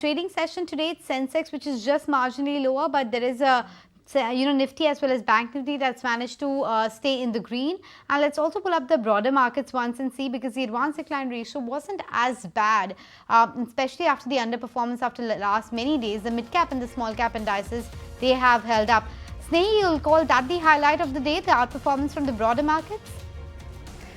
Trading session today, it's Sensex, which is just marginally lower, but there is a Nifty as well as Bank Nifty that's managed to stay in the green. And let's also pull up the broader markets once and see, because the advance decline ratio wasn't as bad, especially after the underperformance after the last many days. The mid cap and the small cap indices, they have held up. Snehi, you'll call that the highlight of the day, the outperformance from the broader markets?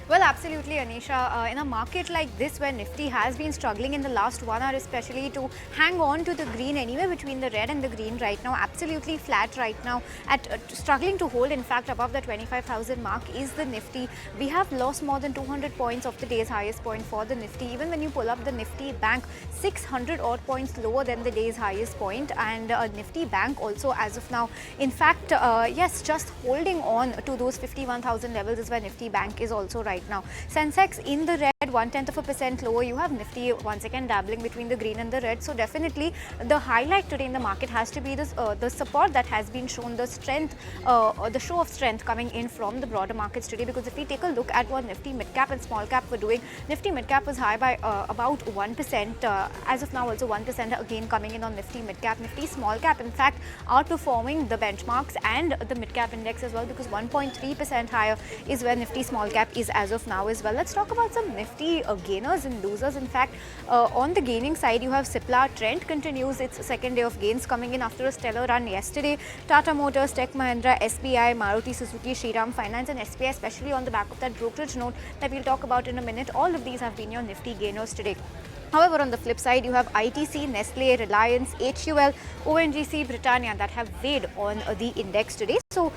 Well, absolutely, Anisha. In a market like this, where Nifty has been struggling in the last 1 hour, especially to hang on to the green anywhere between the red and the green right now, absolutely flat right now, at struggling to hold. In fact, above the 25,000 mark is the Nifty. We have lost more than 200 points of the day's highest point for the Nifty. Even when you pull up the Nifty Bank, 600 odd points lower than the day's highest point, and Nifty Bank also as of now. In fact, yes, just holding on to those 51,000 levels is where Nifty Bank is also right now. Sensex in the red, 0.1% lower. You have Nifty once again dabbling between the green and the red. So definitely the highlight today in the market has to be this, the support that has been shown, the strength, the show of strength coming in from the broader markets today. Because if we take a look at what Nifty mid cap and small cap were doing, Nifty mid cap was high by about 1%. As of now, also 1% again coming in on Nifty mid cap. Nifty small cap, in fact, outperforming the benchmarks and the mid cap index as well, because 1.3% higher is where Nifty small cap is as of now as well. Let's talk about some Nifty gainers and losers. In fact, on the gaining side, you have Cipla. Trend continues its second day of gains, coming in after a stellar run yesterday. Tata Motors, Tech Mahindra, SBI, Maruti Suzuki, Shriram Finance and SBI, especially on the back of that brokerage note that we'll talk about in a minute. All of these have been your Nifty gainers today. However, on the flip side, you have ITC, Nestle, Reliance, HUL, ONGC, Britannia that have weighed on the index today. So,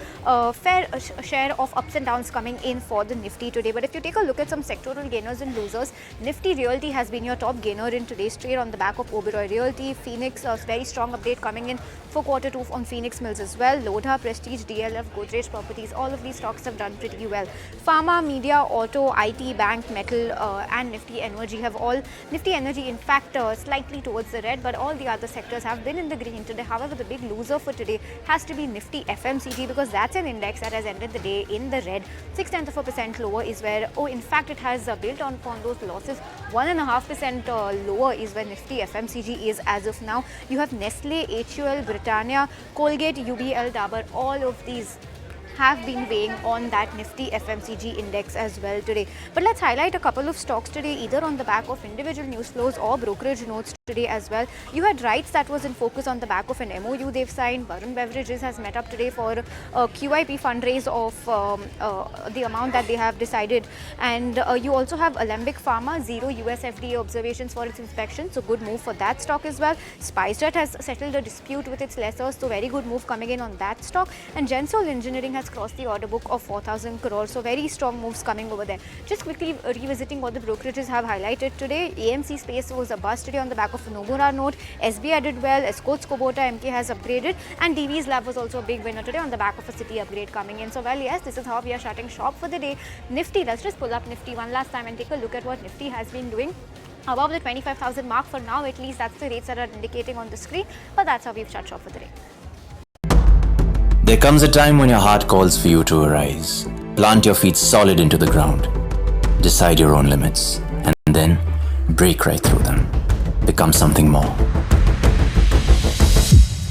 fair share of ups and downs coming in for the Nifty today. But if you take a look at some sectoral gainers and losers, Nifty Realty has been your top gainer in today's trade on the back of Oberoi Realty. Phoenix, a very strong update coming in for Q2 on Phoenix Mills as well. Lodha, Prestige, DLF, Godrej Properties, all of these stocks have done pretty well. Pharma, Media, Auto, IT, Bank, Metal and Nifty Energy have all, Nifty Energy in fact slightly towards the red, but all the other sectors have been in the green today. However, the big loser for today has to be Nifty FMCG, because that's an index that has ended the day in the red. 0.6% lower is where, in fact, it has built on upon those losses. 1.5% lower is where Nifty FMCG is as of now. You have Nestle, HUL, Britannia, Colgate, UBL, Dabur, all of these have been weighing on that Nifty FMCG index as well today. But let's highlight a couple of stocks today, either on the back of individual news flows or brokerage notes today as well. You had RITES that was in focus on the back of an MOU they've signed. Varun Beverages has met up today for a QIP fundraise of the amount that they have decided. And you also have Alembic Pharma, zero US FDA observations for its inspection. So good move for that stock as well. SpiceJet has settled a dispute with its lessors. So very good move coming in on that stock. And Gensol Engineering has crossed the order book of 4,000 crores. So very strong moves coming over there. Just quickly revisiting what the brokerages have highlighted today. AMC Space was a bust today on the back of a Nomura note. SBI did well. Escorts Kubota MK has upgraded. And DV's Lab was also a big winner today on the back of a City upgrade coming in. So well, yes, this is how we are shutting shop for the day. Nifty, let's just pull up Nifty one last time and take a look at what Nifty has been doing. Above the 25,000 mark for now, at least that's the rates that are indicating on the screen. But that's how we've shut shop for the day. There comes a time when your heart calls for you to arise. Plant your feet solid into the ground. Decide your own limits. And then break right through them. Become something more.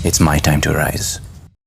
It's my time to rise.